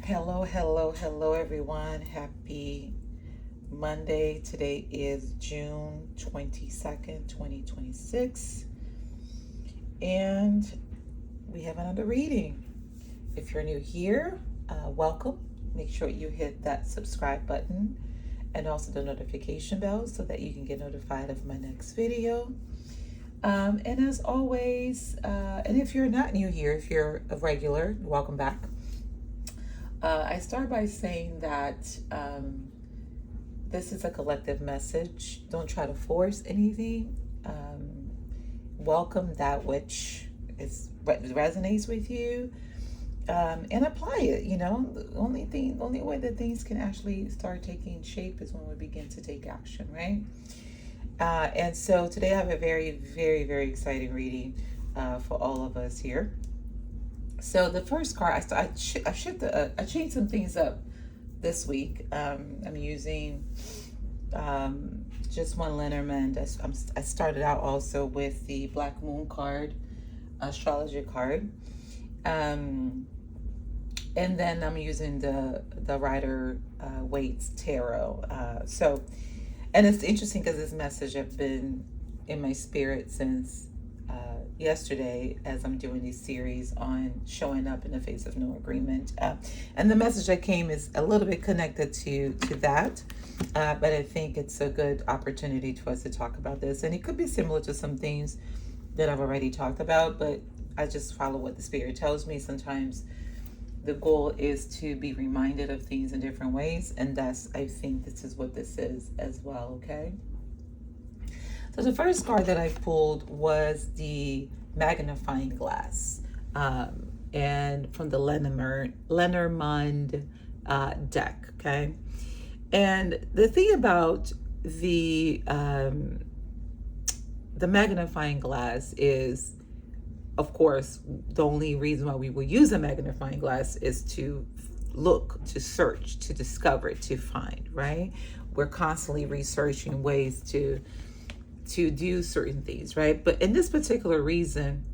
Hello, hello, hello, everyone. Happy Monday. Today is June 22nd, 2026. And we have another reading. If you're new here, welcome. Make sure you hit that subscribe button and also the notification bell so that you can get notified of my next video. And as always, and if you're not new here, if you're a regular, welcome back. I start by saying that this is a collective message. Don't try to force anything. Welcome that which resonates with you, and apply it. The only way that things can actually start taking shape is when we begin to take action, right? And so today I have a very, very, very exciting reading for all of us here. So the first card, I changed some things up this week. I'm using just one Lenormand. I started out also with the Black Moon card, astrology card, and then I'm using the Rider Waite's tarot. And it's interesting because this message has been in my spirit since yesterday as I'm doing this series on showing up in the face of no agreement. And the message that came is a little bit connected to that. But I think it's a good opportunity for us to talk about this. And it could be similar to some things that I've already talked about, but I just follow what the spirit tells me. Sometimes the goal is to be reminded of things in different ways. And I think this is what this is as well, okay? So the first card that I pulled was the magnifying glass, and from the Lenormand deck, okay? And the thing about the magnifying glass is, of course, the only reason why we will use a magnifying glass is to look, to search, to discover, to find, right? We're constantly researching ways to do certain things, right? But in this particular reading,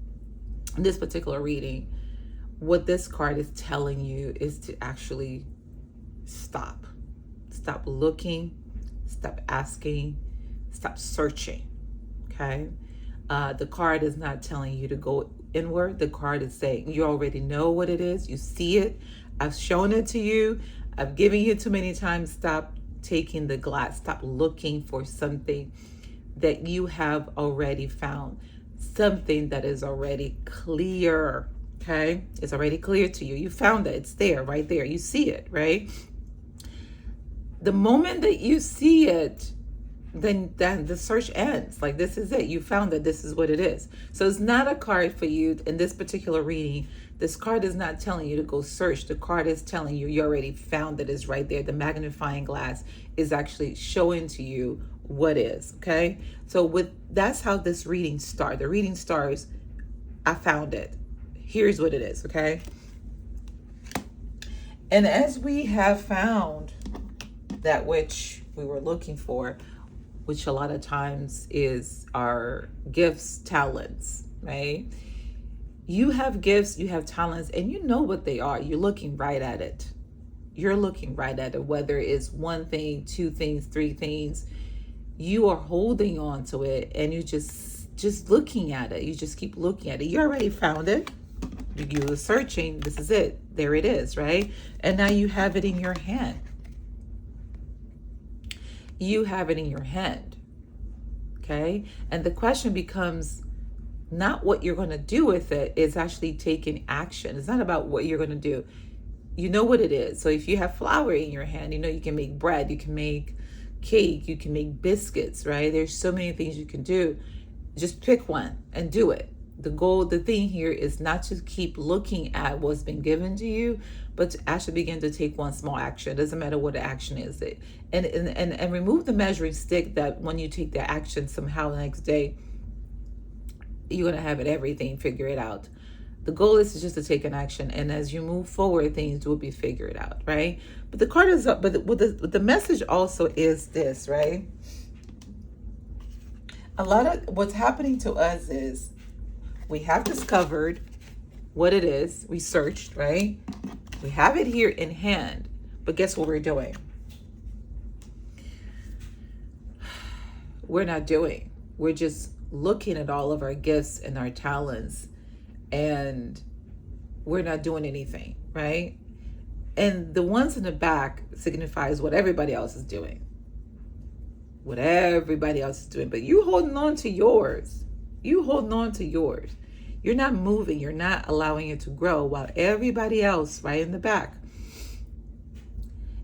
what this card is telling you is to actually stop looking, stop asking, stop searching, okay? The card is not telling you to go inward. The card is saying you already know what it is. You see it. I've shown it to you. I've given you too many times. Stop taking the glass. Stop looking for something that you have already found, something that is already clear, okay? It's already clear to you. You found it. It's there, right there. You see it, right? The moment that you see it, then the search ends. Like, this is it. You found it. This is what it is. So it's not a card for you in this particular reading. This card is not telling you to go search. The card is telling you already found it. It's right there. The magnifying glass is actually showing to you what is, okay? So that's how this reading starts. The reading starts, I found it. Here's what it is, okay? And as we have found that which we were looking for, which a lot of times is our gifts, talents, right? You have gifts, you have talents, and you know what they are. You're looking right at it. You're looking right at it, whether it's one thing, two things, three things. You are holding on to it, and you just looking at it. You just keep looking at it. You already found it. You were searching. This is it. There it is, right? And now you have it in your hand. You have it in your hand, okay? And the question becomes not what you're going to do with it. It's actually taking action. It's not about what you're going to do. You know what it is. So if you have flour in your hand, you know you can make bread, you can make cake, you can make biscuits, right? There's so many things you can do. Just pick one and do it. The thing here is not to keep looking at what's been given to you, but to actually begin to take one small action. It doesn't matter what the action is. And remove the measuring stick that when you take the action, somehow the next day, you're going to have everything, figure it out. The goal is just to take an action, and as you move forward, things will be figured out, right? But the card is up, but the message also is this, right? A lot of what's happening to us is we have discovered what it is. We searched, right? We have it here in hand, but guess what we're doing? We're not doing. We're just looking at all of our gifts and our talents, and we're not doing anything, right? And the ones in the back signifies what everybody else is doing. What everybody else is doing. But you holding on to yours. You holding on to yours. You're not moving. You're not allowing it to grow, while everybody else right in the back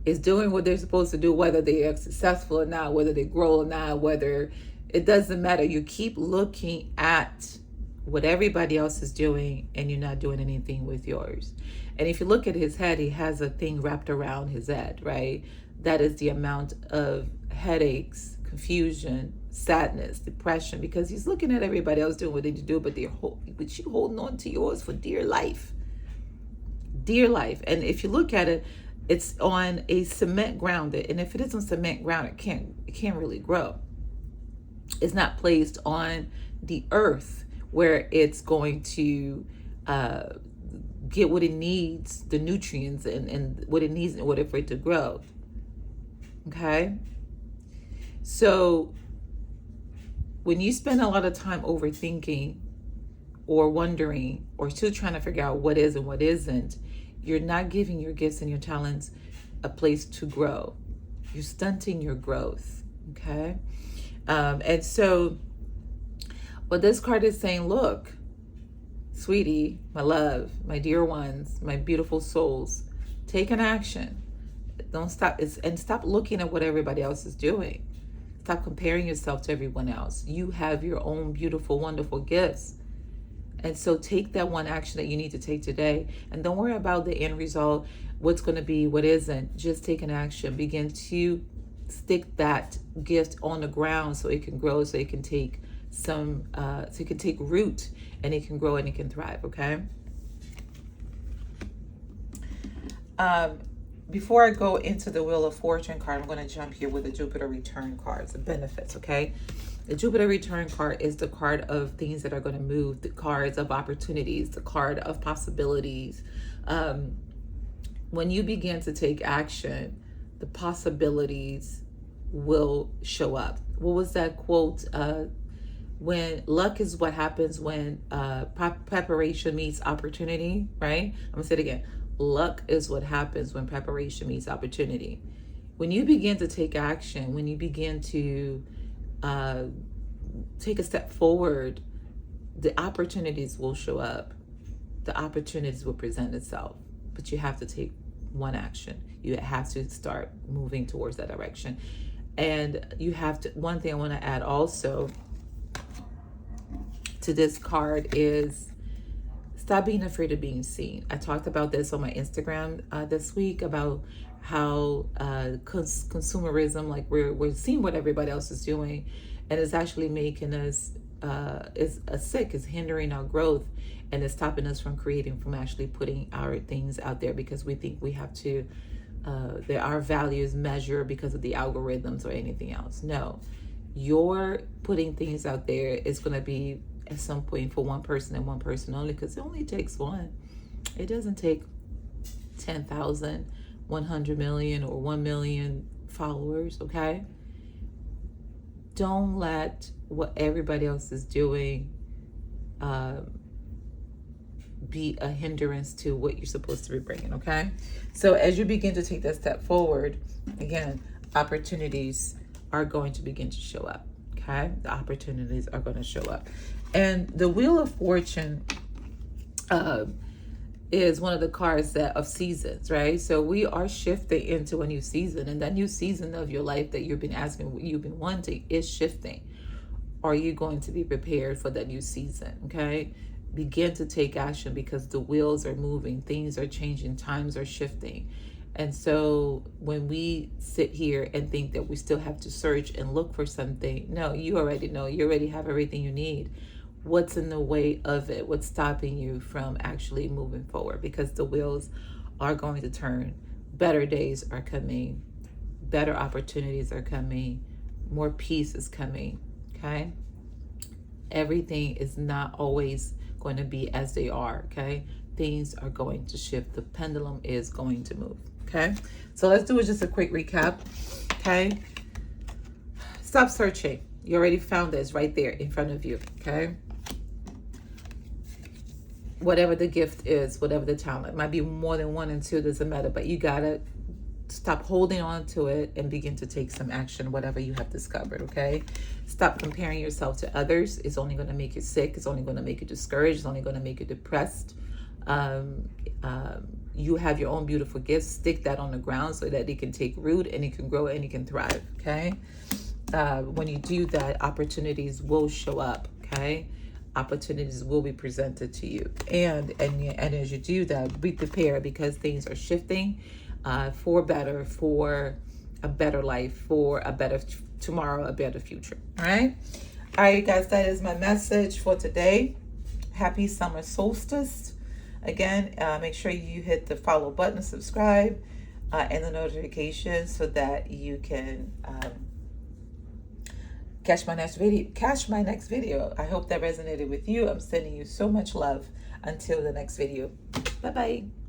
is doing what they're supposed to do, whether they are successful or not, whether they grow or not, whether it doesn't matter. You keep looking at what everybody else is doing and you're not doing anything with yours. And if you look at his head, he has a thing wrapped around his head, right? That is the amount of headaches, confusion, sadness, depression, because he's looking at everybody else doing what they need to do, but you holding on to yours for dear life. Dear life. And if you look at it, it's on a cement ground, and if it is on cement ground, it can't really grow. It's not placed on the earth where it's going to get what it needs, the nutrients and what it needs in order for it to grow. Okay? So when you spend a lot of time overthinking or wondering or still trying to figure out what is and what isn't, you're not giving your gifts and your talents a place to grow. You're stunting your growth, okay? And so what this card is saying, look, sweetie, my love, my dear ones, my beautiful souls, take an action. Don't stop, and stop looking at what everybody else is doing. Stop comparing yourself to everyone else. You have your own beautiful, wonderful gifts. And so take that one action that you need to take today. And don't worry about the end result, what's going to be, what isn't. Just take an action. Begin to stick that gift on the ground so it can grow, so it can take root, and it can grow and it can thrive, okay? Before I go into the Wheel of Fortune card, I'm going to jump here with the Jupiter Return cards, the benefits, okay? The Jupiter Return card is the card of things that are going to move, the cards of opportunities, the card of possibilities. When you begin to take action, the possibilities will show up. What was that quote? When luck is what happens when preparation meets opportunity, right? I'm going to say it again. Luck is what happens when preparation meets opportunity. When you begin to take action, when you begin to take a step forward, the opportunities will show up. The opportunities will present itself, but you have to take one action. You have to start moving towards that direction. And you have to, one thing I want to add also to this card is stop being afraid of being seen. I talked about this on my Instagram this week about how consumerism, like we're seeing what everybody else is doing, and it's actually making us sick, is hindering our growth, and it's stopping us from creating, from actually putting our things out there, because we think we have to, our values measure because of the algorithms or anything else. No, you're putting things out there is going to be at some point for one person and one person only, because it only takes one. It doesn't take 10,000, 100 million, or 1 million followers, okay? Don't let what everybody else is doing be a hindrance to what you're supposed to be bringing, okay? So as you begin to take that step forward, again, opportunities are going to begin to show up, okay? The opportunities are going to show up. And the Wheel of Fortune is one of the cards that of seasons, right? So we are shifting into a new season, and that new season of your life that you've been wanting is shifting. Are you going to be prepared for that new season? Okay, begin to take action, because the wheels are moving, things are changing, times are shifting. And so when we sit here and think that we still have to search and look for something, no, you already know, you already have everything you need. What's in the way of it? What's stopping you from actually moving forward? Because the wheels are going to turn. Better days are coming. Better opportunities are coming. More peace is coming, okay? Everything is not always going to be as they are, okay? things are going to shift. The pendulum is going to move. Okay, so let's do just a quick recap. Okay, stop searching. You already found this right there in front of you. Okay, whatever the gift is, whatever the talent, it might be more than one and two, doesn't matter, but you gotta stop holding on to it and begin to take some action, whatever you have discovered. Okay, stop comparing yourself to others. It's only going to make you sick. It's only going to make you discouraged. It's only going to make you depressed. You have your own beautiful gifts. Stick that on the ground so that it can take root and it can grow and it can thrive. Okay, when you do that, opportunities will show up. Okay, opportunities will be presented to you, and as you do that, be prepared, because things are shifting for better, for a better life, for a better tomorrow, a better future. All right, you guys, that is my message for today. Happy summer solstice. Again, make sure you hit the follow button, subscribe, and the notification so that you can catch my next video. I hope that resonated with you. I'm sending you so much love. Until the next video. Bye-bye.